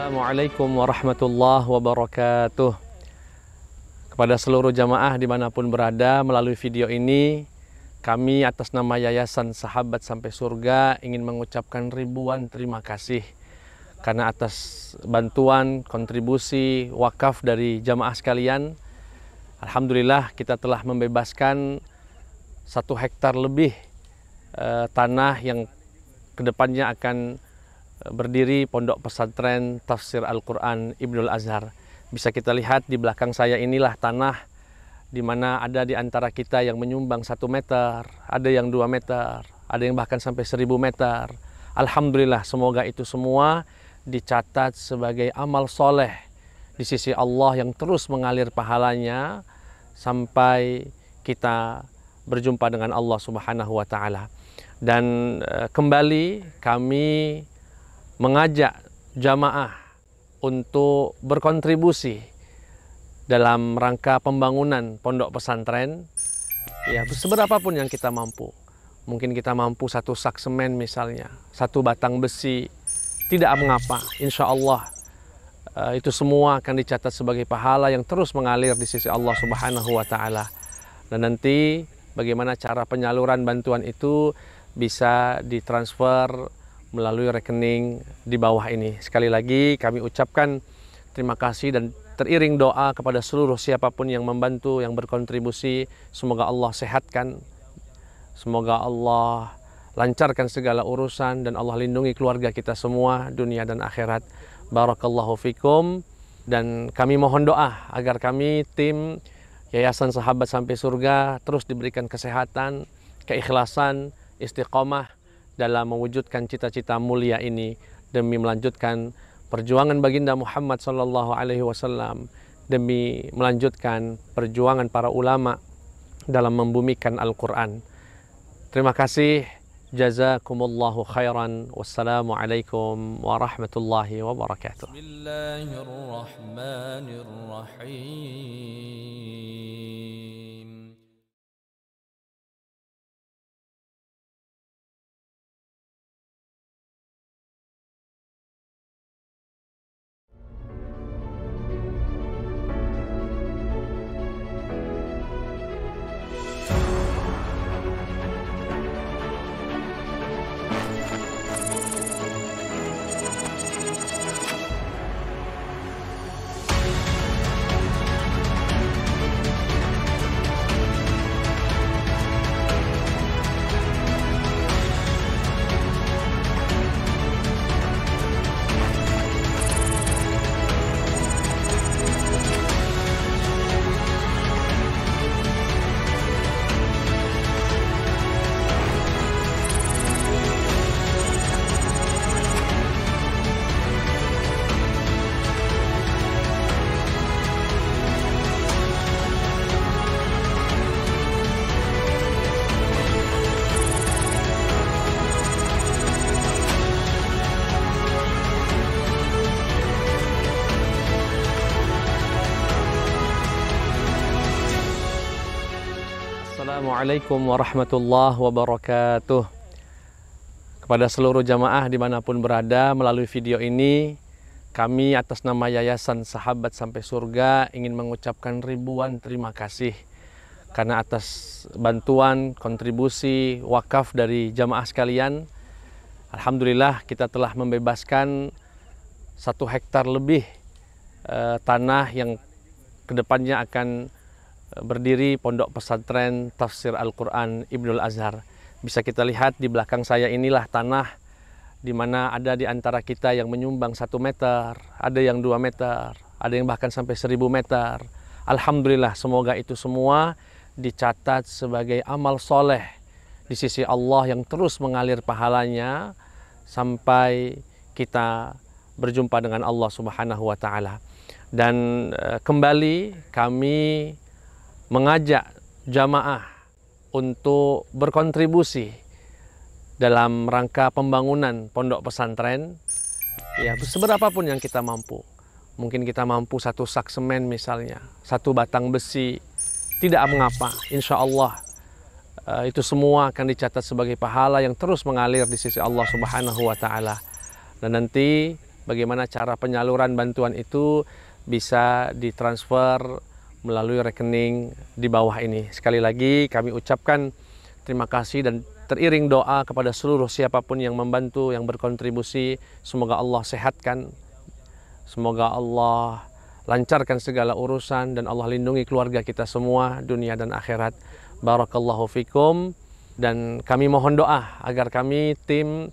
Assalamualaikum warahmatullahi wabarakatuh. Kepada seluruh jamaah dimanapun berada, melalui video ini kami atas nama Yayasan Sahabat Sampai Surga ingin mengucapkan ribuan terima kasih karena atas bantuan, kontribusi, wakaf dari jamaah sekalian. Alhamdulillah kita telah membebaskan 1 hektar lebih tanah yang kedepannya akan berdiri pondok pesantren tafsir Al-Quran Ibnul Azhar. Bisa kita lihat di belakang saya inilah tanah di mana ada di antara kita yang menyumbang 1 meter, ada yang 2 meter, ada yang bahkan sampai 1000 meter. Alhamdulillah, semoga itu semua dicatat sebagai amal soleh di sisi Allah yang terus mengalir pahalanya sampai kita berjumpa dengan Allah Subhanahu wa Ta'ala. Dan kembali kami mengajak jamaah untuk berkontribusi dalam rangka pembangunan pondok pesantren, ya seberapapun yang kita mampu. Mungkin kita mampu 1 sak semen misalnya, 1 batang besi, tidak mengapa. Insya Allah itu semua akan dicatat sebagai pahala yang terus mengalir di sisi Allah Subhanahu wa Ta'ala. Dan nanti bagaimana cara penyaluran bantuan itu bisa ditransfer melalui rekening di bawah ini. Sekali lagi kami ucapkan terima kasih dan teriring doa kepada seluruh siapapun yang membantu, yang berkontribusi. Semoga Allah sehatkan, semoga Allah lancarkan segala urusan, dan Allah lindungi keluarga kita semua dunia dan akhirat. Barakallahu fikum. Dan kami mohon doa agar kami tim Yayasan Sahabat Sampai Surga terus diberikan kesehatan, keikhlasan, istiqomah dalam mewujudkan cita-cita mulia ini demi melanjutkan perjuangan baginda Muhammad sallallahu alaihi wasallam, demi melanjutkan perjuangan para ulama dalam membumikan Al-Quran. Terima kasih. Jazakumullahu khairan. Wassalamualaikum warahmatullahi wabarakatuh. Bismillahirrahmanirrahim. Assalamualaikum warahmatullahi wabarakatuh. Kepada seluruh jamaah dimanapun berada, melalui video ini kami atas nama Yayasan Sahabat Sampai Surga ingin mengucapkan ribuan terima kasih karena atas bantuan, kontribusi, wakaf dari jamaah sekalian. Alhamdulillah kita telah membebaskan 1 hektar lebih tanah yang kedepannya akan berdiri pondok pesantren tafsir Al-Quran Ibnul Azhar. Bisa kita lihat di belakang saya inilah tanah di mana ada di antara kita yang menyumbang 1 meter, ada yang 2 meter, ada yang bahkan sampai 1000 meter. Alhamdulillah, semoga itu semua dicatat sebagai amal soleh di sisi Allah yang terus mengalir pahalanya sampai kita berjumpa dengan Allah Subhanahu wa Ta'ala. Dan kembali kami mengajak jamaah untuk berkontribusi dalam rangka pembangunan pondok pesantren, ya seberapapun yang kita mampu. Mungkin kita mampu 1 sak semen misalnya, 1 batang besi, tidak mengapa. Insya Allah itu semua akan dicatat sebagai pahala yang terus mengalir di sisi Allah Subhanahu wa Ta'ala. Dan nanti bagaimana cara penyaluran bantuan itu bisa ditransfer melalui rekening di bawah ini. Sekali lagi kami ucapkan terima kasih dan teriring doa kepada seluruh siapapun yang membantu, yang berkontribusi. Semoga Allah sehatkan, semoga Allah lancarkan segala urusan, dan Allah lindungi keluarga kita semua, dunia dan akhirat. Barakallahu fikum. Dan kami mohon doa agar kami tim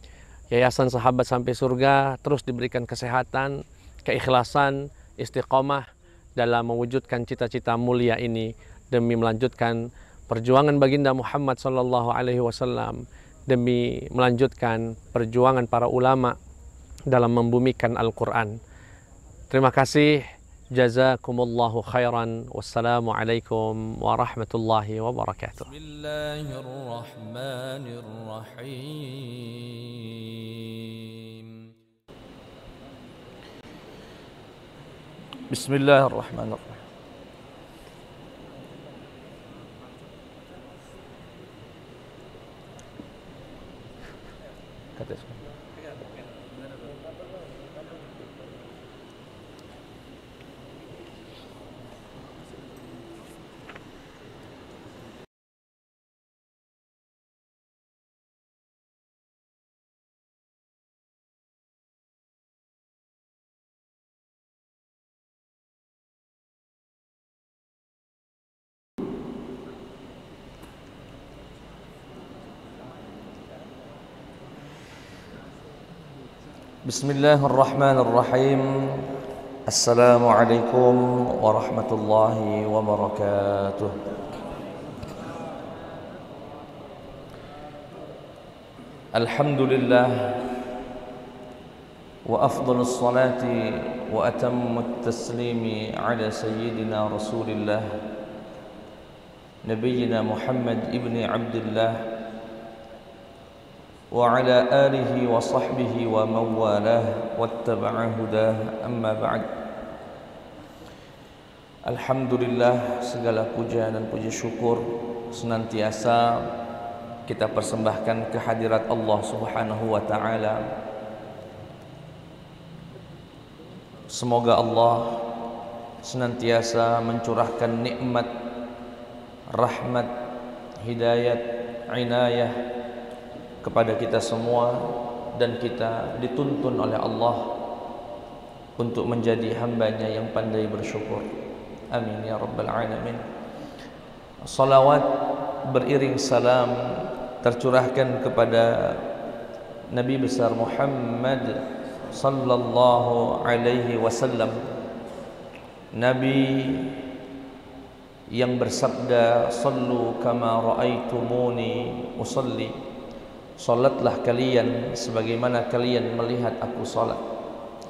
Yayasan Sahabat Sampai Surga terus diberikan kesehatan, keikhlasan, istiqomah dalam mewujudkan cita-cita mulia ini demi melanjutkan perjuangan baginda Muhammad sallallahu alaihi wasallam, demi melanjutkan perjuangan para ulama dalam membumikan Al-Qur'an. Terima kasih. Jazakumullahu khairan. Wassalamualaikum warahmatullahi wabarakatuh. Bismillahirrahmanirrahim. Bismillahirrahmanirrahim. Bismillahirrahmanirrahim. Assalamualaikum warahmatullahi wabarakatuh. Alhamdulillah wa afdalus salati wa atammut taslimi ala sayyidina Rasulillah Nabiyyina Muhammad ibni Abdullah wa ala alihi wa sahbihi wa mawalah wattaba'a hudah, amma ba'd. Alhamdulillah, segala puja dan puji syukur senantiasa kita persembahkan kehadirat Allah Subhanahu wa ta'ala. Semoga Allah senantiasa mencurahkan nikmat, rahmat, hidayat, inayah kepada kita semua, dan kita dituntun oleh Allah untuk menjadi hambanya yang pandai bersyukur. Amin ya rabbal alamin. Salawat beriring salam tercurahkan kepada Nabi besar Muhammad sallallahu alaihi wasallam, Nabi yang bersabda, "Sallu kama raaitumuni usalli." Salatlah kalian sebagaimana kalian melihat aku salat.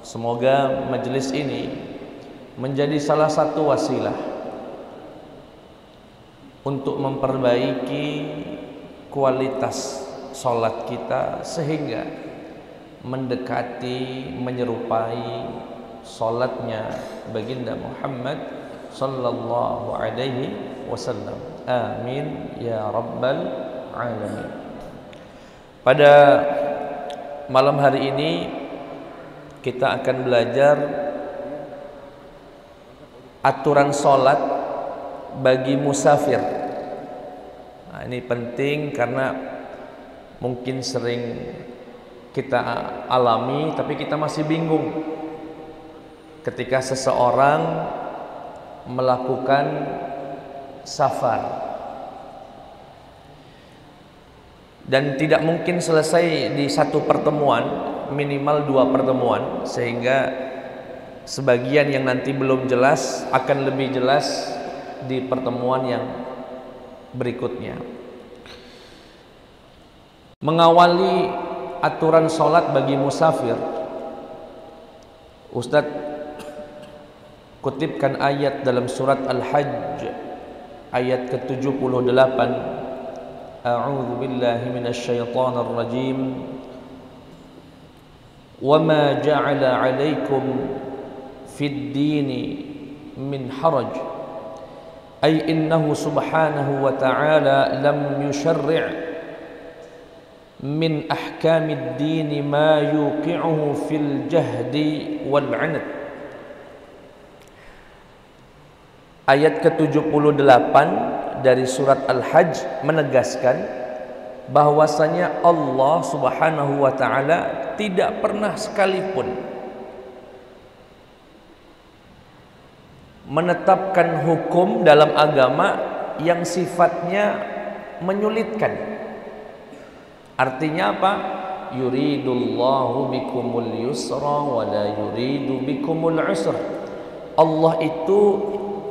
Semoga majelis ini menjadi salah satu wasilah untuk memperbaiki kualitas salat kita sehingga mendekati, menyerupai salatnya baginda Muhammad sallallahu alaihi wasallam. Amin ya rabbal alamin. Pada malam hari ini kita akan belajar aturan sholat bagi musafir. Nah, ini penting karena mungkin sering kita alami tapi kita masih bingung ketika seseorang melakukan safar. Dan tidak mungkin selesai di satu pertemuan, minimal 2 pertemuan, sehingga sebagian yang nanti belum jelas akan lebih jelas di pertemuan yang berikutnya. Mengawali aturan sholat bagi musafir, Ustadz kutipkan ayat dalam surat Al-Hajj ayat ke-78. A'udzu billahi minasy syaithanir rajim. Wa ma ja'ala 'alaikum fid dini min haraj. Ay innahu subhanahu wa ta'ala lam yusyarri' min ahkamid dini ma yuqi'uhu fil jahdi wal 'anad. Ayat ke-78 dari surat Al-Hajj menegaskan bahwasanya Allah Subhanahu wa taala tidak pernah sekalipun menetapkan hukum dalam agama yang sifatnya menyulitkan. Artinya apa? Yuridullahu bikumul yusra wa la yuridu bikumul usra. Allah itu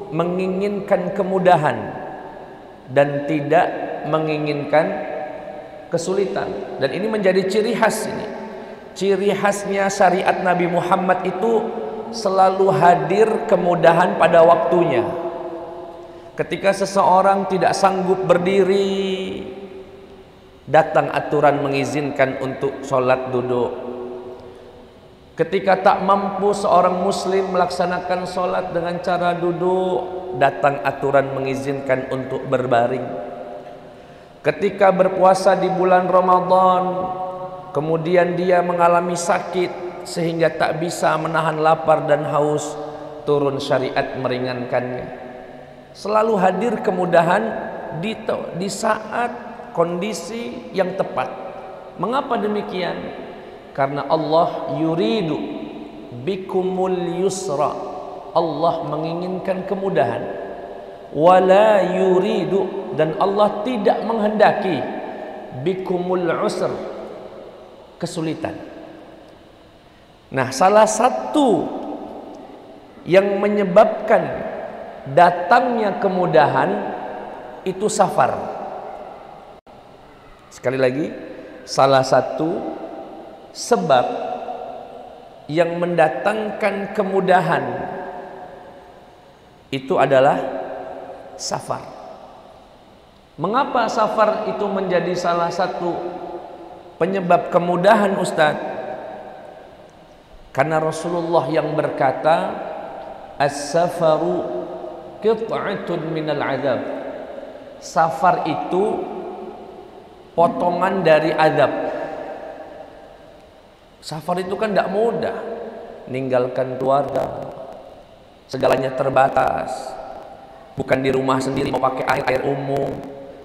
menginginkan kemudahan dan tidak menginginkan kesulitan. Dan ini menjadi ciri khas ini. Ciri khasnya syariat Nabi Muhammad itu selalu hadir kemudahan pada waktunya. Ketika seseorang tidak sanggup berdiri, datang aturan mengizinkan untuk sholat duduk. Ketika tak mampu seorang muslim melaksanakan sholat dengan cara duduk, datang aturan mengizinkan untuk berbaring. Ketika berpuasa di bulan Ramadan, kemudian dia mengalami sakit sehingga tak bisa menahan lapar dan haus, turun syariat meringankannya. Selalu hadir kemudahan di saat kondisi yang tepat. Mengapa demikian? Karena Allah yuridu bikumul yusra. Allah menginginkan kemudahan. Wala yuridu, dan Allah tidak menghendaki bikumul usr, kesulitan. Nah, salah satu yang menyebabkan datangnya kemudahan itu safar. Sekali lagi, salah satu sebab yang mendatangkan kemudahan itu adalah safar. Mengapa safar itu menjadi salah satu penyebab kemudahan, Ustadz? Karena Rasulullah yang berkata, as-safaru qit'atun minal azab. Safar itu potongan dari azab. Safar itu kan tidak mudah. Ninggalkan keluarga, segalanya terbatas. Bukan di rumah sendiri, mau pakai air umum,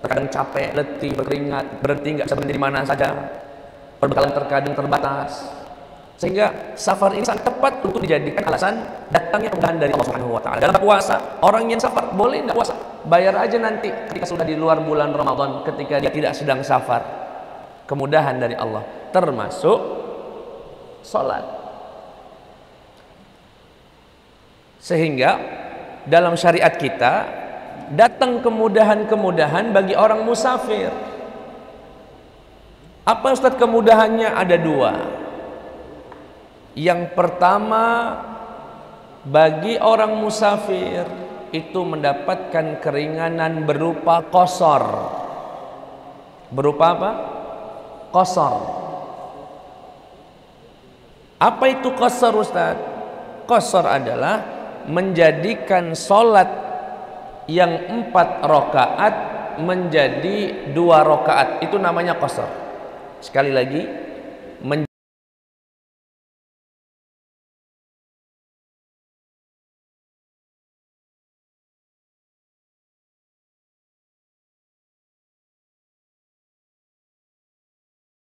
terkadang capek, letih, berkeringat, berhenti nggak bisa berhenti di mana saja. Perbekalan terkadang terbatas. Sehingga safar ini sangat tepat untuk dijadikan alasan datangnya kemudahan dari Allah Subhanahu wa taala. Dalam puasa, orang yang safar boleh enggak puasa? Bayar aja nanti ketika sudah di luar bulan Ramadan, ketika dia tidak sedang safar. Kemudahan dari Allah termasuk salat. Sehingga dalam syariat kita datang kemudahan-kemudahan bagi orang musafir. Apa Ustaz kemudahannya? Ada dua. Yang pertama, bagi orang musafir itu mendapatkan keringanan berupa qasar. Berupa apa? Qasar. Apa itu qasar, Ustaz? Qasar adalah menjadikan sholat yang 4 rakaat menjadi 2 rakaat. Itu namanya qasar. Sekali lagi,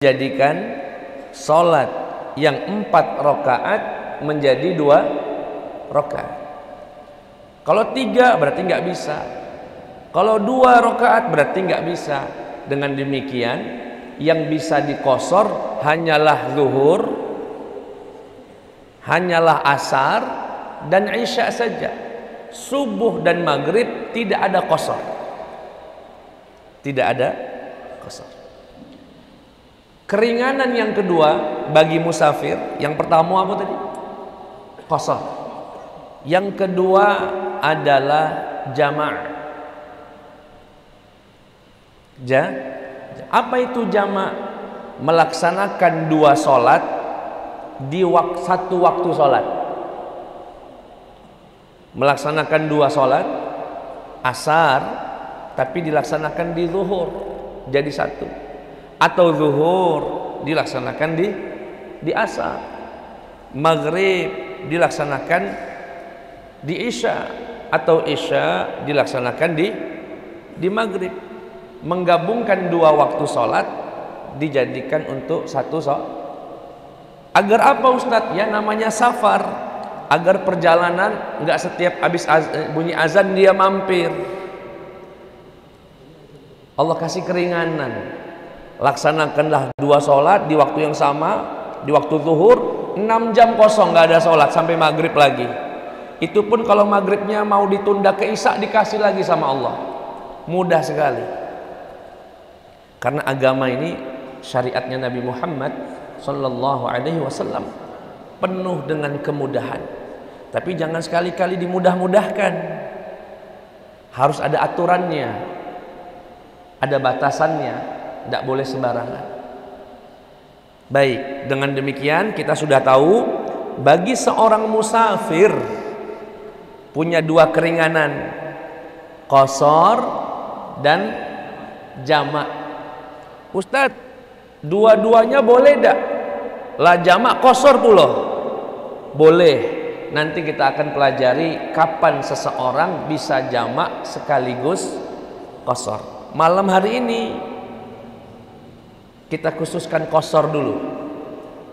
jadikan sholat yang 4 rakaat menjadi 2 rakaat. Kalau 3 berarti nggak bisa. Kalau 2 rakaat berarti nggak bisa. Dengan demikian, yang bisa dikosor hanyalah zuhur, hanyalah asar dan isya saja. Subuh dan maghrib tidak ada kosor. Tidak ada kosor. Keringanan yang kedua bagi musafir, yang pertama apa tadi? Qasar. Yang kedua adalah jama'. Apa itu jama'? Melaksanakan 2 sholat di satu waktu sholat. Melaksanakan 2 sholat asar, tapi dilaksanakan di zuhur, jadi 1. atau zuhur dilaksanakan di asar, maghrib dilaksanakan di isya, atau isya dilaksanakan di maghrib. Menggabungkan dua waktu sholat dijadikan untuk satu sholat. Agar apa Ustadz? Ya namanya safar, agar perjalanan nggak setiap habis bunyi azan dia mampir. Allah kasih keringanan. Laksanakanlah dua sholat di waktu yang sama, di waktu zuhur 6 jam kosong nggak ada sholat sampai maghrib lagi. Itu pun kalau maghribnya mau ditunda ke isya dikasih lagi sama Allah. Mudah sekali. Karena agama ini syariatnya Nabi Muhammad Sallallahu Alaihi Wasallam penuh dengan kemudahan. Tapi jangan sekali-kali dimudah-mudahkan. Harus ada aturannya, ada batasannya, tidak boleh sembarangan. Baik, dengan demikian kita sudah tahu bagi seorang musafir punya dua keringanan, qashar dan jamak. Ustadz, dua-duanya boleh tidak? Lah jamak qashar pula boleh. Nanti kita akan pelajari kapan seseorang bisa jamak sekaligus qashar. Malam hari ini kita khususkan qashar dulu.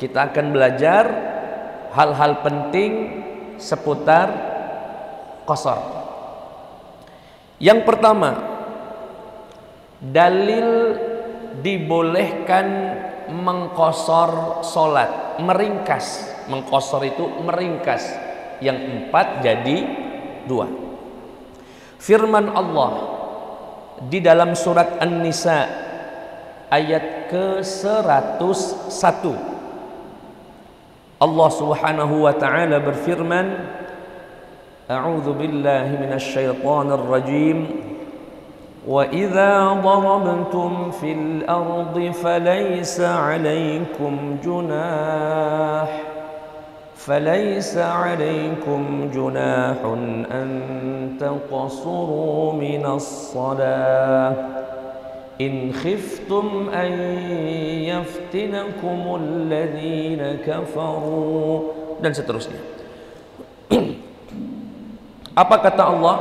Kita akan belajar hal-hal penting seputar qashar. Yang pertama, dalil dibolehkan mengqashar solat, meringkas. Mengqashar itu meringkas, yang 4 jadi 2. Firman Allah di dalam surat An-Nisa ayat ke-101, Allah Subhanahu wa taala berfirman, A'udzu billahi minasyaitonir rajim. Wa idza darabtum fil ardi falaysa 'alaykum junahun an taqsuru minas shalah in khiftum an yaftinakumul ladzina kafaru, dan seterusnya. Apa kata Allah?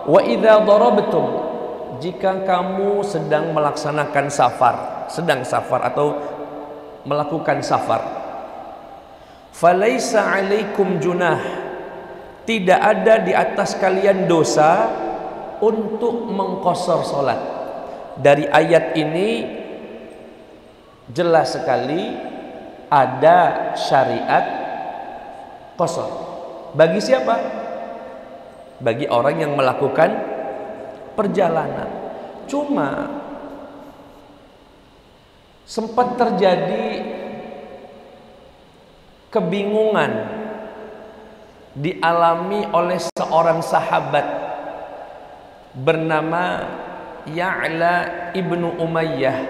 Wa idza darabtum, jika kamu sedang melaksanakan safar, atau melakukan safar, falaisa alaikum junah, tidak ada di atas kalian dosa untuk mengqashar salat. Dari ayat ini jelas sekali ada syariat qashar. Bagi siapa? Bagi orang yang melakukan perjalanan. Cuma sempat terjadi kebingungan dialami oleh seorang sahabat bernama Ya'la ibnu Umayyah,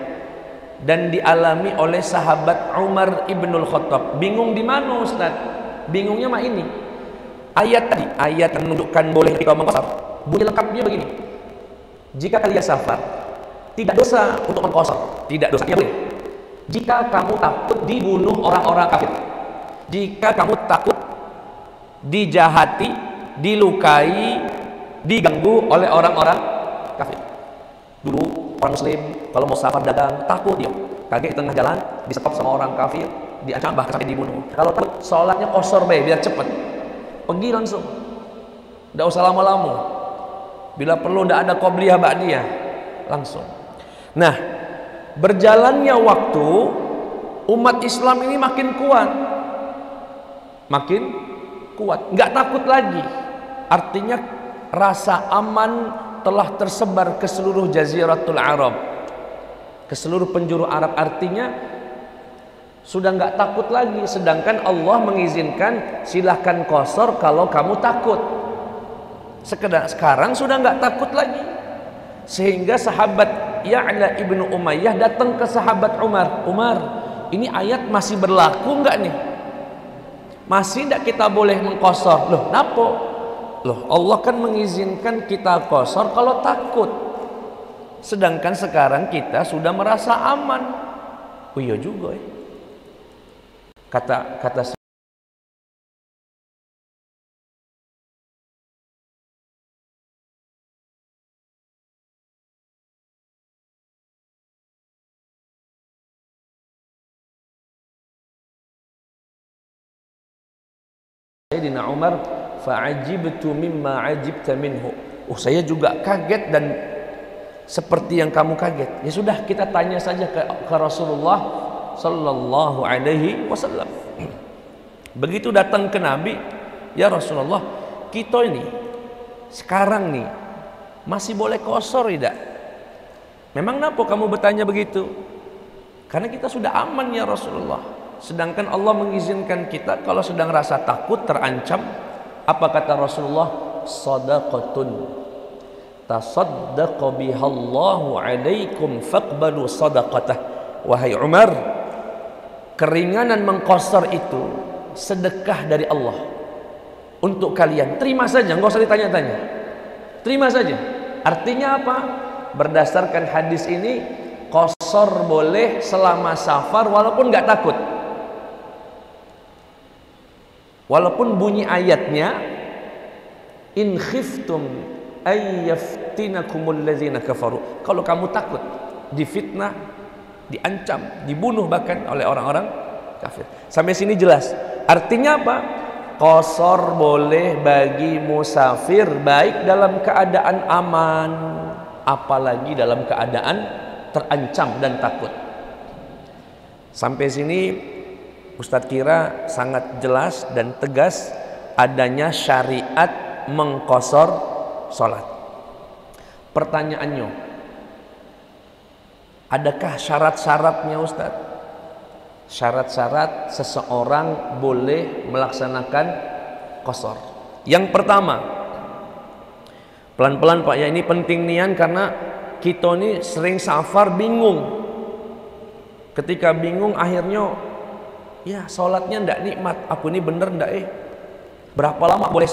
dan dialami oleh sahabat Umar ibnul Khattab. Bingung di mana Ustaz? Bingungnya mah ini ayat tadi, ayat yang menunjukkan boleh kita mengqashar. Bunyi lengkapnya begini: jika kalian safar, tidak dosa untuk mengqashar, tidak dosa, ya boleh. Jika kamu takut dibunuh orang-orang kafir, jika kamu takut dijahati, dilukai, diganggu oleh orang-orang kafir. Dulu orang muslim kalau mau safar dagang takut dia, kaget di tengah jalan disekop sama orang kafir, diancam bahkan sampai dibunuh. Kalau takut, sholatnya qashar biar cepet, pergi langsung, tidak usah lama-lama. Bila perlu tidak ada qobliyah ba'diyah, langsung. Nah, berjalannya waktu, umat Islam ini makin kuat, nggak takut lagi. Artinya rasa aman telah tersebar ke seluruh Jaziratul Arab, ke seluruh penjuru Arab. Artinya sudah nggak takut lagi. Sedangkan Allah mengizinkan silahkan qashar kalau kamu takut. Sekarang sudah nggak takut lagi, sehingga sahabat Ya'la ibnu Umayyah datang ke sahabat Umar. Umar, ini ayat masih berlaku nggak nih? Masih tidak kita boleh mengqashar? Loh, napo? Loh, Allah kan mengizinkan kita qashar kalau takut. Sedangkan sekarang kita sudah merasa aman. Oh iya juga ya. Kata Sayyidina Umar, fa'ajibtu mimma ajibta minhu. Oh, saya juga kaget dan seperti yang kamu kaget. Ya sudah, kita tanya saja ke Rasulullah sallallahu alaihi wasallam. Begitu datang ke Nabi, ya Rasulullah, kita ini sekarang nih masih boleh qasar tidak? Memang kenapa kamu bertanya begitu? Karena kita sudah aman ya Rasulullah. Sedangkan Allah mengizinkan kita kalau sedang rasa takut, terancam. Apa kata Rasulullah? Sadaqatun tasaddaqa bihallahu alaikum faqbalu sadaqatah. Wahai Umar, keringanan mengqasar itu sedekah dari Allah untuk kalian. Terima saja, nggak usah ditanya-tanya. Terima saja. Artinya apa? Berdasarkan hadis ini, qasar boleh selama safar walaupun nggak takut. Walaupun bunyi ayatnya, in khiftum ayyaftinakumul ladzina kafaru. Kalau kamu takut difitnah, diancam, dibunuh bahkan oleh orang-orang kafir. Sampai sini jelas. Artinya apa? Qasar boleh bagi musafir baik dalam keadaan aman, apalagi dalam keadaan terancam dan takut. Sampai sini Ustadz kira sangat jelas dan tegas adanya syariat mengqasar sholat. Pertanyaannya, adakah syarat-syaratnya Ustadz? Syarat-syarat seseorang boleh melaksanakan qasar. Yang pertama, pelan-pelan Pak ya, ini penting nian karena kita ini sering safar bingung. Ketika bingung akhirnya ya sholatnya ndak nikmat. Aku ini bener ndak berapa lama boleh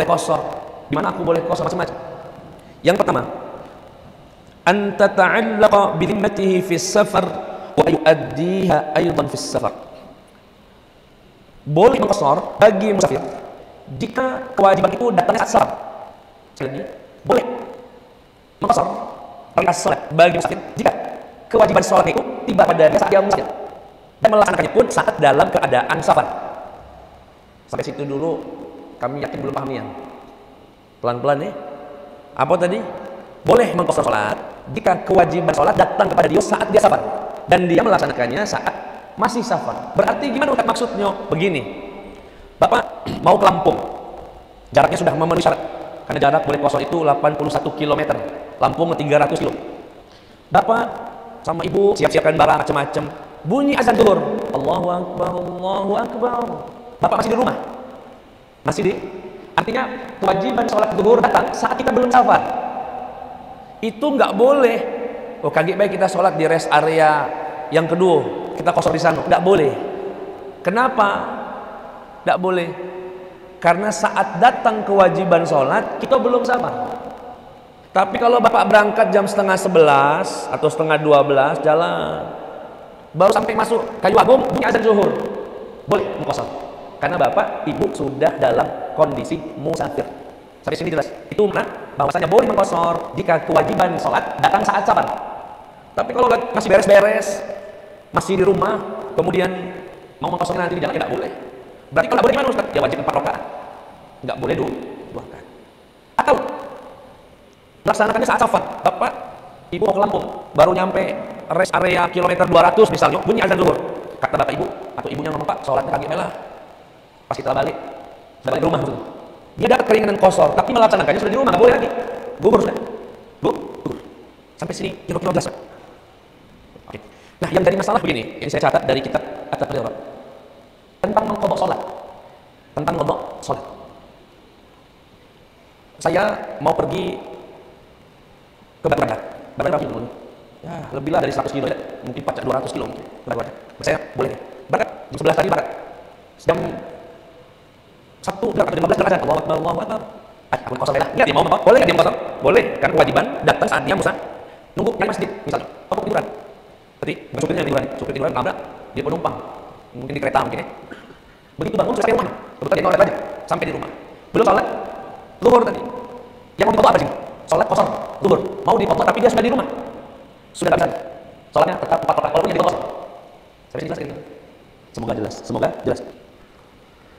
qasar? Gimana aku boleh qasar? Macam-macam. Yang pertama, an tata'allaqa bi dhimmatihi fi safar wa yu'addiha aidan fi safar. Boleh mengqasar bagi musafir jika kewajiban itu datangnya saat safar. Jadi boleh mengqasar bagi musafir jika kewajiban sholat itu tiba pada dia saat dia musafir dan melaksanakannya pun saat dalam keadaan safar. Sampai situ dulu kami yakin belum paham ya. Pelan-pelan nih. Apa tadi? Boleh mengqasar sholat jika kewajiban sholat datang kepada dia saat dia safar dan dia melaksanakannya saat masih safar. Berarti gimana Ustaz maksudnya? Begini, Bapak mau ke Lampung, jaraknya sudah memenuhi syarat karena jarak boleh qasar itu 81 km, Lampung 300 km. Bapak sama ibu siap-siapkan barang macam-macam, bunyi azan zuhur, Allahu Akbar, Allahu Akbar. Bapak masih di rumah, artinya kewajiban sholat zuhur datang saat kita belum safar. Itu nggak boleh. Oh kaget baik kita sholat di rest area yang kedua, kita qasar di sana, nggak boleh. Kenapa? Nggak boleh. Karena saat datang kewajiban sholat kita belum safar. Tapi kalau Bapak berangkat jam setengah 11 atau setengah 12 jalan, baru sampai masuk Kayu Agung bunyi azan zuhur, boleh mengqasar karena Bapak Ibu sudah dalam kondisi musafir. Sampai sini jelas. Itu mana bahwasanya boleh mengqasar jika kewajiban sholat datang saat safar. Tapi kalau masih beres-beres, masih di rumah, kemudian mau mengqasar nanti di jalan, tidak boleh. Berarti kalau boleh gimana Ustaz? Ya wajib 4 rakaat, nggak boleh 2 rakaat. Atau melaksanakannya saat safar, Bapak Ibu mau ke Lampung, baru nyampe rest area kilometer 200 misalnya, bunyi azan zuhur. Kata Bapak Ibu atau ibunya ngomong, Pak, sholatnya kaki melah. Pas kita balik rumah maksudnya. Dia dapat keringanan qasar, tapi melaksanakannya sudah di rumah, nggak boleh lagi. Gugur sudah. Gugur. Sampai sini kira-kira jelas. Oke. Nah, yang dari masalah begini, yang saya catat dari kitab At-Taqrir tentang mengqadha sholat. Tentang qadha sholat. Saya mau pergi ke Barat. Barat berapa kilo? Ya, lebihlah dari 100 kilo ya. Mungkin 200 kilo mungkin. Barat. Saya boleh. Barat, jam 11 tadi Barat. Jam 1 atau 15 terasa Allahu Akbar, Allahu Akbar. Aku qasar lah. Ingat dia mau apa? Boleh enggak dia qasar? Boleh, karena kewajiban datang saat dia musafir. Nunggu nyari masjid misalnya. Apa tiduran? Seperti supirnya yang tiduran, supir tiduran nabrak dia penumpang, mungkin di kereta mungkin ya. Begitu bangun sudah sampai rumah, kebetulan dia noleh aja sampai di rumah. Belum sholat, zuhur tadi. Yang mau difoto apa sih? Sholat kosong, zuhur. Mau difoto tapi dia sudah di rumah, sudah tak bisa. Sholatnya tetap 4 rakaat walaupun yang difoto. Sampai jelas gitu. Semoga jelas, semoga jelas.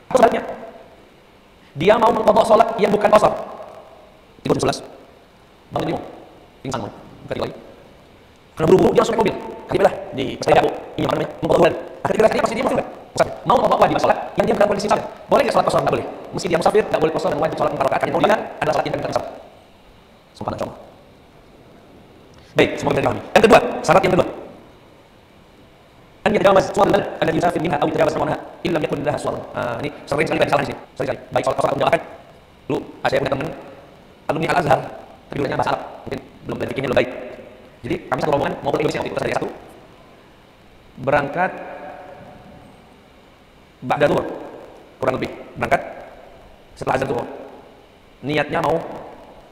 Atau sebaliknya, dia mau mengkodok sholat yang bukan kosor. Tidur jam 11, bangun bingung, pingsan mau, bukan lagi. Karena buru-buru dia langsung naik mobil. Kali lah di pesawat aku, ini apa namanya? Mengkodok sholat. Akhirnya pasti dia musafir. Mau mengkodok wajib sholat yang dia bukan kondisi sholat. Boleh nggak sholat kosor? Nggak boleh. Meski dia musafir, nggak boleh kosor dan wajib sholat 4 rakaat. Yang dia adalah sholat yang kita Sumpah dan coba. Baik, semoga dipahami. Yang kedua, syarat yang kedua. An yatawaz suwal an yusafir minha aw yatajawaz anha illa yakun laha suwal. Ini sering sekali salah di sini. Sering sekali. Baik soal kosor menjelaskan. Lu, saya punya teman alumni Al Azhar, tapi belajarnya bahasa Arab, mungkin belum berpikirnya lebih baik. Jadi kami satu rombongan mau ke Indonesia waktu itu dari satu berangkat ba'da zuhur, kurang lebih berangkat setelah azan zuhur. Niatnya mau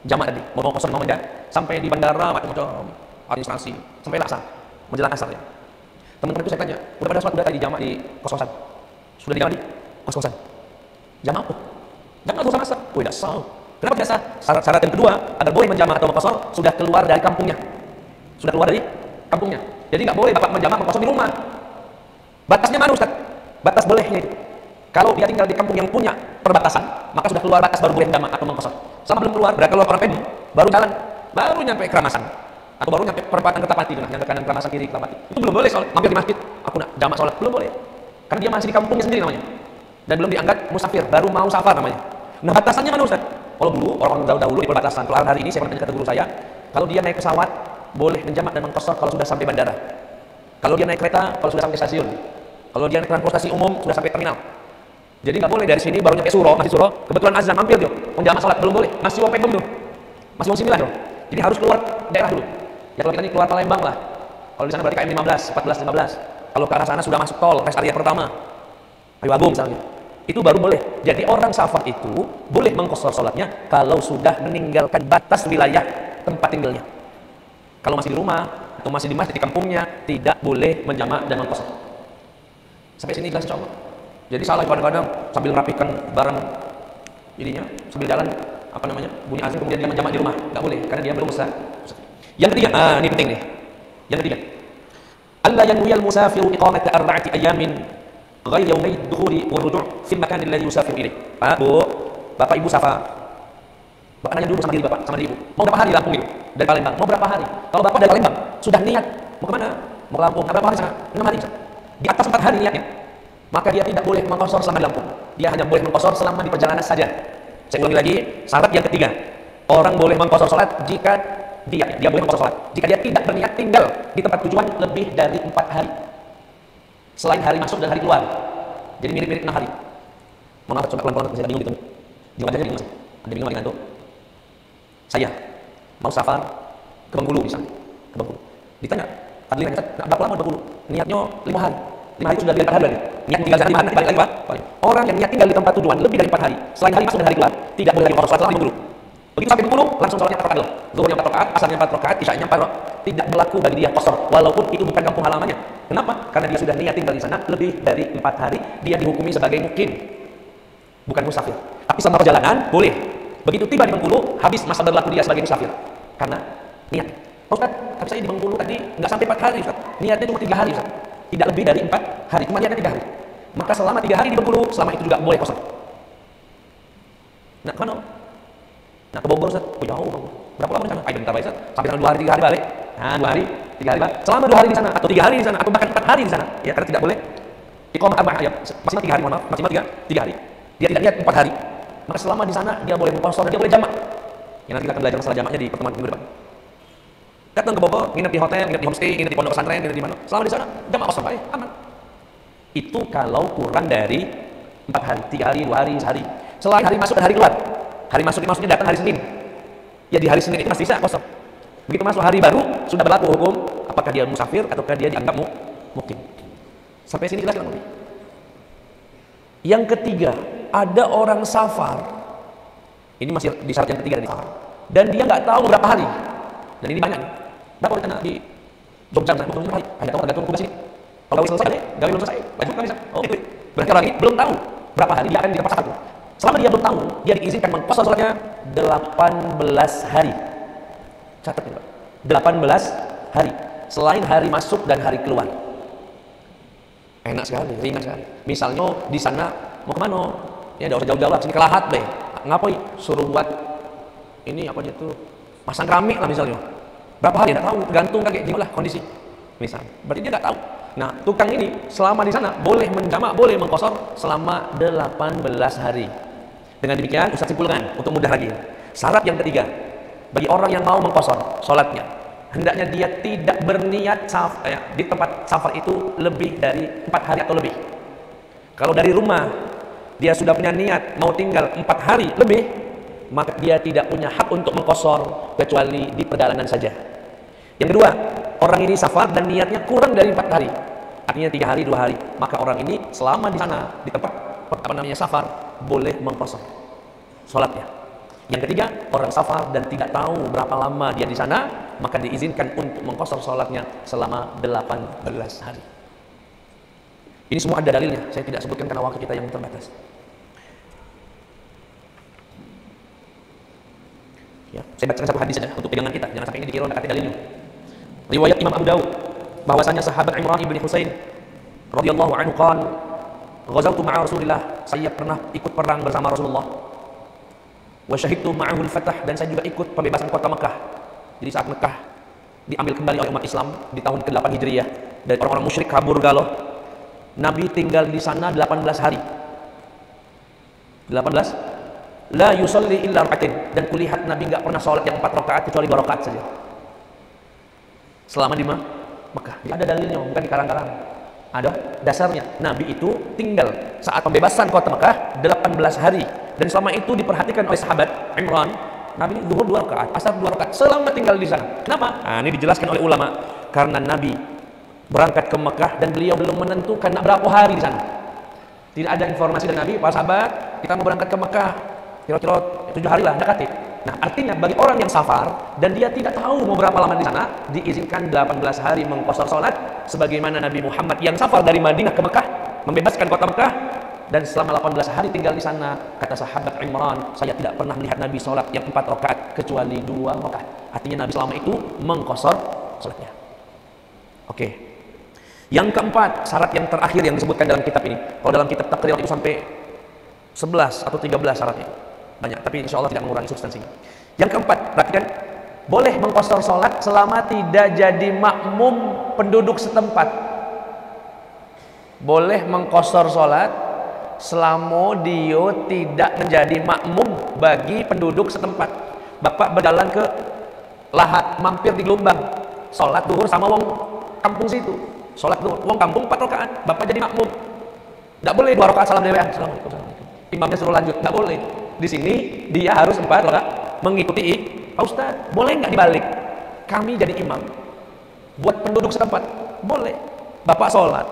jamak tadi, mau kosor mau mendak, sampai di bandara macam-macam administrasi, sampai asar, menjelang asar ya. Teman-teman itu saya tanya, udah pada sholat udah tadi jamak di kos-kosan? Sudah di jamak di kos-kosan? Jamak apa? Jamak zuhur sama asar? Oh tidak sah. Kenapa tidak sah? Syarat yang kedua agar boleh menjamak atau mengkosor sudah keluar dari kampungnya. Sudah keluar dari kampungnya. Jadi nggak boleh bapak menjamak mengkosor di rumah. Batasnya mana Ustaz? Batas bolehnya itu. Kalau dia tinggal di kampung yang punya perbatasan, maka sudah keluar batas baru boleh menjamak atau mengkosor. Selama belum keluar, berarti kalau orang Pedi baru jalan, baru nyampe Keramasan atau baru nyampe perempatan Kertapati itu, yang ke kanan Keramasan kiri Kertapati. Itu belum boleh soal mampir di masjid. Aku nak jamak sholat belum boleh. Karena dia masih di kampungnya sendiri namanya. Dan belum dianggap musafir, baru mau safar namanya. Nah, batasannya mana Ustaz? Kalau dulu orang dahulu di perbatasan, kalau hari ini saya pernah tanya kata guru saya, kalau dia naik pesawat boleh menjamak dan mengkosor kalau sudah sampai bandara. Kalau dia naik kereta kalau sudah sampai stasiun. Kalau dia naik transportasi umum sudah sampai terminal. Jadi nggak boleh dari sini baru nyampe Suro, masih Suro, kebetulan azan mampir dia, menjamak sholat belum boleh, masih wong Pegum tuh, masih wong 9 tuh. Jadi harus keluar daerah dulu. Ya kalau kita ini keluar Palembang lah. Kalau di sana berarti KM 15, 14, 15. Kalau ke arah sana sudah masuk tol, rest area pertama, Ayu Agung misalnya. Itu baru boleh. Jadi orang safar itu boleh mengkosor sholatnya kalau sudah meninggalkan batas wilayah tempat tinggalnya. Kalau masih di rumah atau masih di masjid di kampungnya, tidak boleh menjamak dan mengkosor. Sampai sini jelas insyaallah. Jadi salah kadang-kadang sambil merapikan barang ininya, sambil jalan apa namanya bunyi azan kemudian dia menjamak di rumah, nggak boleh karena dia belum besar. Yang ketiga, ini penting nih. Yang ketiga, alla yanwiyal musafiru iqamata 4 ayamin ghayr yaumai ad-dukhuli wa ruju' fil makan alladhi yusafiru ilaih. Pak, Bu, Bapak Ibu safar. Bapak nanya dulu sama diri Bapak, sama diri Ibu. Mau berapa hari di Lampung itu? Dari Palembang. Mau berapa hari? Kalau Bapak dari Palembang sudah niat mau kemana? Mau ke Lampung. Berapa hari sana? 6 hari. Di atas 4 hari niatnya. Maka dia tidak boleh mengkosor selama di Lampung. Dia hanya boleh mengkosor selama di perjalanan saja. Saya ulangi lagi, syarat yang ketiga. Orang boleh mengkosor salat jika dia boleh mengkosor salat jika dia tidak berniat tinggal di tempat tujuan lebih dari 4 hari. Selain hari masuk dan hari keluar. Jadi mirip-mirip 6 hari. Mohon maaf, coba pelan-pelan saya bingung gitu. Di wajahnya bingung. Ada bingung lagi ngantuk. Saya mau safar ke Bengkulu misalnya, ke Bengkulu. Ditanya, "Adli, berapa lama Bengkulu?" Niatnya 5 hari. 5 hari itu sudah lebih dari 4 hari berarti. Niat tinggal di sana 5 hari, balik lagi Pak. Orang yang niat tinggal di tempat tujuan lebih dari 4 hari, selain hari masuk dan hari keluar, tidak boleh lagi sholat selama di Bengkulu. Begitu sampai Bengkulu, langsung sholatnya 4 rakaat. Zuhurnya 4 rakaat, asarnya 4 rakaat, isya'nya 4 rakaat. Tidak berlaku bagi dia qasar, walaupun itu bukan kampung halamannya. Kenapa? Karena dia sudah niat tinggal di sana lebih dari 4 hari, dia dihukumi sebagai mukim, bukan musafir. Tapi selama perjalanan boleh. Begitu tiba di Bengkulu, habis masa berlaku dia sebagai musafir. Karena niat. Ustaz, tapi saya di Bengkulu tadi nggak sampai 4 hari, Ustaz. Niatnya cuma 3 hari, Ustaz. Tidak lebih dari 4 hari, cuma niatnya 3 hari. Maka selama 3 hari di Bengkulu, selama itu juga boleh qasar. Nah, kemana? Nah, ke Bogor, Ustaz. Oh, jauh, Bogor. Berapa lama di sana? Ayo bentar, Ustaz. Sampai sana 2 hari, 3 hari balik. Nah, 2 hari, 3 hari balik. Selama 2 hari di sana, atau 3 hari di sana, atau bahkan 4 hari di sana. Ya, karena tidak boleh iqamah 4 ayat. Maksimal 3 hari, mohon maaf. Maksimal 3 hari. Dia tidak niat 4 hari. Maka selama di sana, dia boleh mengqasar, dia boleh jamak. Ya, nanti kita akan belajar masalah jamaknya di pertemuan minggu depan. Datang ke Bogor, nginep di hotel, nginep di homestay, nginep di pondok pesantren, nginep di mana. Selama di sana, jamak qasar, aman. Itu kalau kurang dari 4 hari, 3 hari, 2 hari, sehari. Selain hari masuk dan hari keluar. Hari masuk maksudnya datang hari Senin. Ya di hari Senin itu masih bisa qasar. Begitu masuk hari baru, sudah berlaku hukum apakah dia musafir ataukah dia dianggap mukim. Sampai sini jelas kan? Yang ketiga, ada orang safar. Ini masih di syarat yang ketiga dari safar. Dan dia nggak tahu berapa hari. Dan ini banyak nih. Berapa di Jogja misalnya, mau hari, ada tahu tergantung tugas ini. Kalau gawe selesai, gawe belum selesai, lanjut kan bisa. Oh gitu. Berarti orang ini belum tahu berapa hari dia akan di tempat satu. Selama dia belum tahu, dia diizinkan mengqashar sholatnya 18 hari. Catat ini, Pak. 18 hari. Selain hari masuk dan hari keluar. Enak sekali, ringan sekali. Misalnya di sana mau kemana? Ya udah jauh-jauh lah, sini ke Lahat deh. Ngapain? Suruh buat ini apa itu? Pasang keramik lah misalnya. Berapa hari? Tidak tahu, tergantung kayak gimana kondisi. Misal, berarti dia tidak tahu. Nah, tukang ini selama di sana boleh menjamak, boleh mengqashar selama 18 hari. Dengan demikian, Ustaz simpulkan untuk mudah lagi. Syarat yang ketiga, bagi orang yang mau mengqashar sholatnya, hendaknya dia tidak berniat di tempat safar itu lebih dari 4 hari atau lebih. Kalau dari rumah dia sudah punya niat mau tinggal 4 hari lebih, maka dia tidak punya hak untuk mengqashar kecuali di perjalanan saja. Yang kedua, orang ini safar dan niatnya kurang dari 4 hari, artinya 3 hari 2 hari, maka orang ini selama di sana di tempat safar boleh mengqashar sholatnya. Yang ketiga, orang safar dan tidak tahu berapa lama dia di sana, maka diizinkan untuk mengqashar sholatnya selama 18 hari. Ini semua ada dalilnya, saya tidak sebutkan karena waktu kita yang terbatas. Ya, saya bacakan satu hadis saja untuk pegangan kita, jangan sampai ini dikira kata dalilnya. Riwayat Imam Abu Dawud bahwasanya sahabat Imran ibn Husain radhiyallahu anhu qala, ghazawtu ma'a Rasulillah, saya pernah ikut perang bersama Rasulullah. Wa syahidtu ma'ahu al-fath, dan saya juga ikut pembebasan kota Mekah. Jadi saat Mekah diambil kembali oleh umat Islam di tahun ke-8 Hijriah dari orang-orang musyrik kabur galuh, Nabi tinggal di sana 18 hari. 18 la yusalli illa rak'atain, dan kulihat Nabi enggak pernah salat yang 4 rakaat kecuali 2 rakaat saja. Selama di Mekah. Ada dalilnya, bukan dikarang-karang. Ada dasarnya. Nabi itu tinggal saat pembebasan kota Mekah 18 hari, dan selama itu diperhatikan oleh sahabat Imran, Nabi zuhur 2 rakaat, asar 2 rakaat selama tinggal di sana. Kenapa? Nah, ini dijelaskan oleh ulama, karena Nabi berangkat ke Mekah dan beliau belum menentukan berapa hari di sana. Tidak ada informasi dari Nabi, para sahabat, kita mau berangkat ke Mekah kira-kira 7 hari lah, dekati. Nah, artinya bagi orang yang safar dan dia tidak tahu mau berapa lama di sana, diizinkan 18 hari mengqashar salat sebagaimana Nabi Muhammad yang safar dari Madinah ke Mekah, membebaskan kota Mekah, dan selama 18 hari tinggal di sana. Kata sahabat Imran, saya tidak pernah melihat Nabi salat yang 4 rakaat kecuali 2 rakaat. Artinya Nabi selama itu mengqashar salatnya. Oke. Yang keempat, syarat yang terakhir yang disebutkan dalam kitab ini. Kalau dalam kitab Taqrir itu sampai 11 atau 13 syaratnya. Banyak, tapi insya Allah tidak mengurangi substansinya. Yang keempat, perhatikan, boleh mengqashar salat selama tidak jadi makmum penduduk setempat. Boleh mengqashar salat selama dia tidak menjadi makmum bagi penduduk setempat. Bapak berjalan ke Lahat, mampir di Gelombang, salat duhur sama wong kampung situ. Salat duhur, wong kampung 4 rakaat, bapak jadi makmum. Tidak boleh 2 rakaat salam dewean. Assalamualaikum. Imamnya suruh lanjut, tidak boleh. Di sini dia harus 4 rakaat mengikuti Pak Ustaz. Boleh nggak dibalik? Kami jadi imam buat penduduk setempat, boleh. Bapak sholat,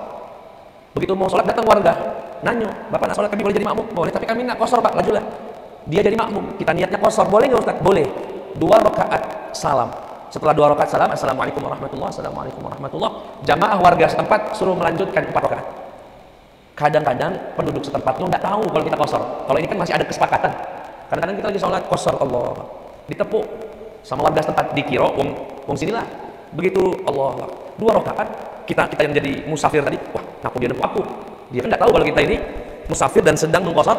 begitu mau sholat datang warga nanya, bapak nak sholat kami boleh jadi makmum? Boleh, tapi kami nak qashar Pak, lajulah. Dia jadi makmum, kita niatnya qashar, boleh nggak Ustaz? Boleh. 2 rakaat salam. Setelah 2 rakaat salam, assalamualaikum warahmatullahi, assalamualaikum warahmatullahi, jamaah warga setempat suruh melanjutkan 4 rakaat. Kadang-kadang penduduk setempatnya tidak tahu kalau kita qashar. Kalau ini kan masih ada kesepakatan. Kadang-kadang kita lagi sholat qashar, Allah ditepuk sama warga setempat, dikira wong sinilah. Begitu Allah 2 rakaat, kita yang jadi musafir tadi, wah, kenapa dia nepuk aku? Dia kan tidak tahu kalau kita ini musafir dan sedang mengqashar.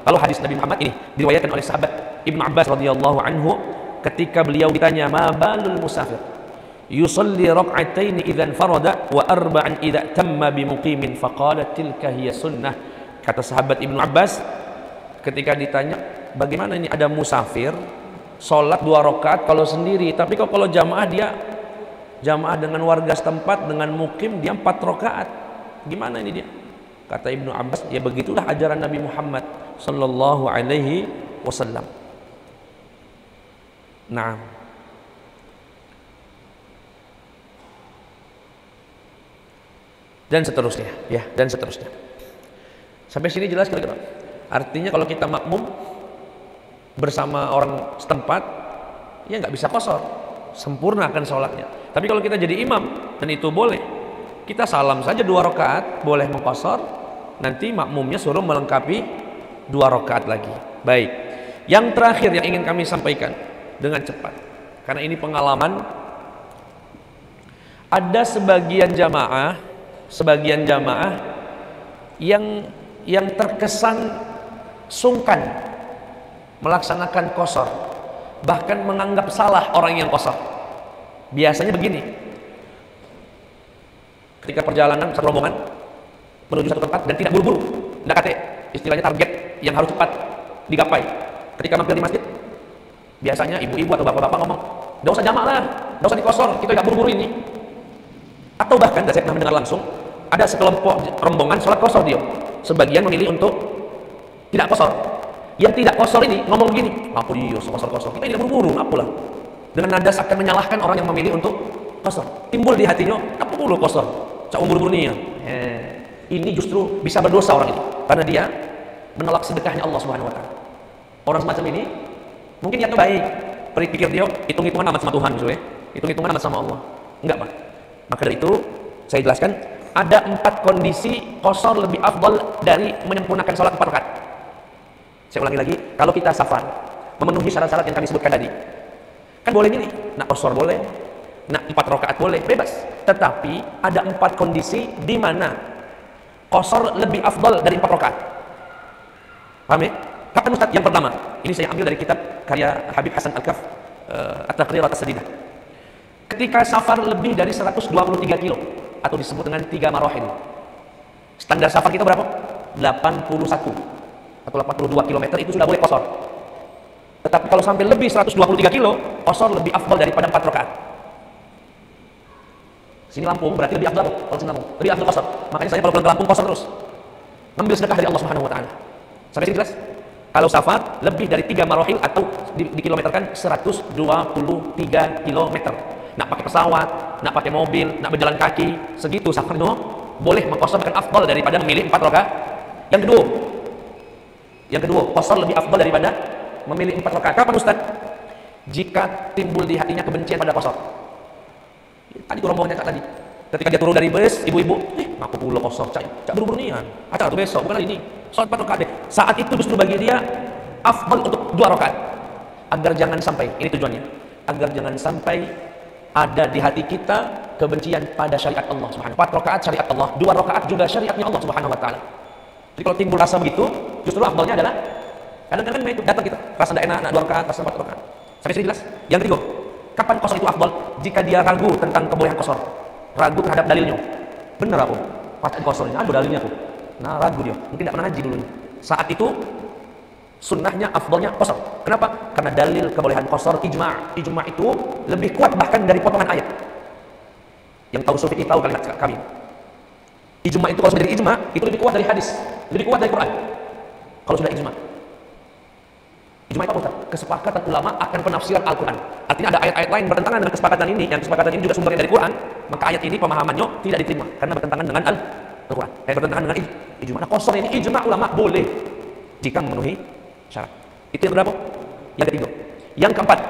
Kalau hadis Nabi Muhammad ini diriwayatkan oleh sahabat Ibnu Abbas radhiyallahu anhu, ketika beliau ditanya, ma balul musafir yusalli rak'atain idzan farada wa arba'an idza tamma bimuqimin, faqala tilka hiya sunnah. Kata sahabat Ibnu Abbas ketika ditanya, bagaimana ini ada musafir sholat 2 rakaat kalau sendiri, tapi kalau jamaah dia jamaah dengan warga setempat, dengan mukim dia 4 rakaat, gimana ini dia? Kata Ibnu Abbas, ya begitulah ajaran Nabi Muhammad sallallahu alaihi wasallam. Nah, dan seterusnya, ya, dan seterusnya. Sampai sini jelas kira-kira? Artinya kalau kita makmum bersama orang setempat, ya nggak bisa qashar, sempurnakan sholatnya. Tapi kalau kita jadi imam, dan itu boleh. Kita salam saja 2 rakaat, boleh mengqasar. Nanti makmumnya suruh melengkapi 2 rakaat lagi. Baik. Yang terakhir yang ingin kami sampaikan dengan cepat, karena ini pengalaman, ada sebagian jamaah yang terkesan sungkan melaksanakan qasar, bahkan menganggap salah orang yang qasar. Biasanya begini, ketika perjalanan satu rombongan menuju satu tempat dan tidak buru-buru, tidak kate, istilahnya target yang harus cepat digapai. Ketika mampir di masjid, biasanya ibu-ibu atau bapak-bapak ngomong, "Nggak usah jamak lah, nggak usah diqasar, kita nggak buru-buru ini." Atau bahkan saya pernah mendengar langsung, ada sekelompok rombongan sholat qasar dia. Sebagian memilih untuk tidak qasar. Yang tidak qasar ini ngomong begini, "Apa dia qasar-qasar? Kita tidak buru-buru, apalah." Dengan nada akan menyalahkan orang yang memilih untuk qasar. Timbul di hatinya, "Apa perlu qasar? Cak buru-buru nih ya." Ini justru bisa berdosa orang ini, karena dia menolak sedekahnya Allah Subhanahu wa taala. Orang semacam ini mungkin niatnya baik, pikir dia hitung-hitungan amat sama Tuhan, misalnya. Hitung-hitungan amat sama Allah. Enggak, Pak. Maka dari itu saya jelaskan, ada 4 kondisi qasar lebih afdal dari menyempurnakan salat 4 rakaat. Saya ulangi lagi, kalau kita safar, memenuhi syarat-syarat yang kami sebutkan tadi, kan boleh milih, nak qasar boleh, nak 4 rakaat boleh, bebas. Tetapi ada 4 kondisi di mana qasar lebih afdal dari 4 rakaat. Paham ya? Kapan Ustaz? Yang pertama, ini saya ambil dari kitab karya Habib Hasan Al-Kaf, At-Taqrirat As-Sadidah. Ketika safar lebih dari 123 kilo, atau disebut dengan 3 marahil. Standar safar kita berapa? 81 atau 82 km itu sudah boleh qasar. Tetapi kalau sampai lebih 123 kilo, qasar lebih afdal daripada 4 rakaat. Sini Lampung berarti lebih afdal, kalau sini Lampung lebih afdal qasar. Makanya saya kalau pulang ke Lampung qasar terus. Ngambil sedekah dari Allah Subhanahu wa taala. Sampai sini jelas? Kalau safar lebih dari 3 marahil atau dikilometerkan 123 km. Nak pakai pesawat, nak pakai mobil, nak berjalan kaki, segitu safarnya boleh mengqasar, bahkan afdal daripada memilih 4 rakaat. Yang kedua, qasar lebih afdal daripada memilih 4 rakaat. Kapan Ustaz? Jika timbul di hatinya kebencian pada qasar. Tadi rombongannya tadi. Ketika dia turun dari bus, ibu-ibu, aku pula qasar, cak buru-buru nian. Acara tu besok, bukan hari ini. Salat 4 rakaat deh. Saat itu justru bagi dia afdal untuk 2 rakaat. Agar jangan sampai, ini tujuannya, agar jangan sampai ada di hati kita kebencian pada syariat Allah Subhanahu wa taala. 4 rakaat syariat Allah, 2 rakaat juga syariatnya Allah Subhanahu wa taala. Jadi kalau timbul rasa begitu, justru afdalnya adalah kadang-kadang itu datang kita, rasa tidak enak, nak 2 rakaat, rasa 4 rakaat. Sampai sini jelas? Yang ketiga, kapan qasar itu afdal? Jika dia ragu tentang kebolehan qasar, ragu terhadap dalilnya. Benar aku, pas qasar ini ada dalilnya aku. Nah, ragu dia, mungkin tidak pernah ngaji dulunya. Saat itu sunnahnya afdalnya qasar. Kenapa? Karena dalil kebolehan qasar ijma'. Ijma' itu lebih kuat bahkan dari potongan ayat. Yang tahu sufi tahu kami. Ijma' itu kalau sudah dari ijma', itu lebih kuat dari hadis, lebih kuat dari Quran. Kalau sudah ijma'. Ijma' itu apa? Kesepakatan ulama akan penafsiran Al-Quran. Artinya ada ayat-ayat lain bertentangan dengan kesepakatan ini, yang kesepakatan ini juga sumbernya dari Quran, maka ayat ini pemahamannya tidak diterima karena bertentangan dengan Al-Quran. Bertentangan dengan ijma'. Nah, qasar ini ijma' ulama boleh jika memenuhi syarat. Itu yang berapa? Yang ketiga. Yang keempat,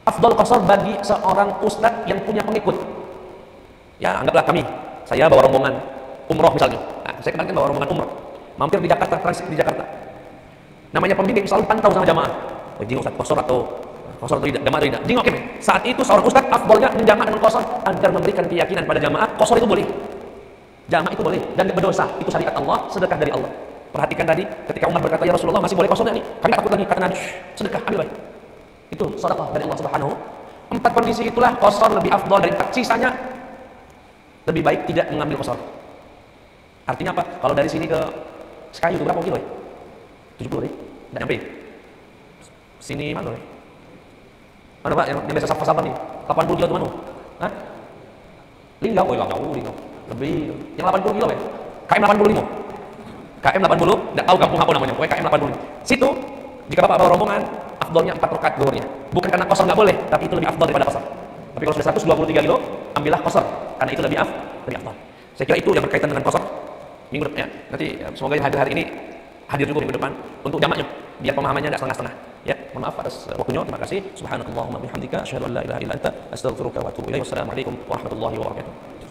afdal qasar bagi seorang ustadz yang punya pengikut. Ya, anggaplah kami, saya bawa rombongan umroh misalnya. Nah, saya kemarin kan bawa rombongan umroh, mampir di Jakarta, transit di Jakarta. Namanya pembimbing selalu pantau sama jamaah. Jingok ustadz qasar atau tidak, jamaah atau tidak. Jingok ini. Saat itu seorang ustadz afdalnya menjamak dengan qasar agar memberikan keyakinan pada jamaah qasar itu boleh. Jamaah itu boleh dan tidak berdosa. Itu syariat Allah, sedekah dari Allah. Perhatikan tadi, ketika Umar berkata, "Ya Rasulullah, masih boleh qasar nih? Kami tak takut lagi." Kata Nabi, "Sedekah, ambil baik." Itu sedekah dari Allah Subhanahu. 4 kondisi itulah qasar lebih afdal dari 4. Sisanya lebih baik tidak mengambil qasar. Artinya apa? Kalau dari sini ke Sekayu itu berapa kilo ya? 70 deh. Tidak nyampe. Sini mana nih? Mana Pak yang biasa sapa-sapa nih? 80 kilo itu mana? Hah? Linggau, jauh Linggau. Lebih. Yang 80 kilo ya? KM 85. KM 80, tidak tahu kampung apa namanya, pokoknya KM 85. Situ, jika Bapak bawa rombongan, afdalnya 4 rakaat zuhurnya. Bukan karena qasar nggak boleh, tapi itu lebih afdal daripada qasar. Tapi kalau sudah 123 kilo, ambillah qasar, karena itu lebih afdal. Saya kira itu yang berkaitan dengan qasar. Minggu depan ya. Nanti semoga yang hadir hari ini hadir juga minggu depan untuk jamaknya, biar pemahamannya tidak setengah-setengah. Ya, mohon maaf atas waktunya. Terima kasih. Subhanakallahumma bihamdika asyhadu an la ilaha illa anta astaghfiruka wa atubu ilaik. Wassalamualaikum warahmatullahi wabarakatuh.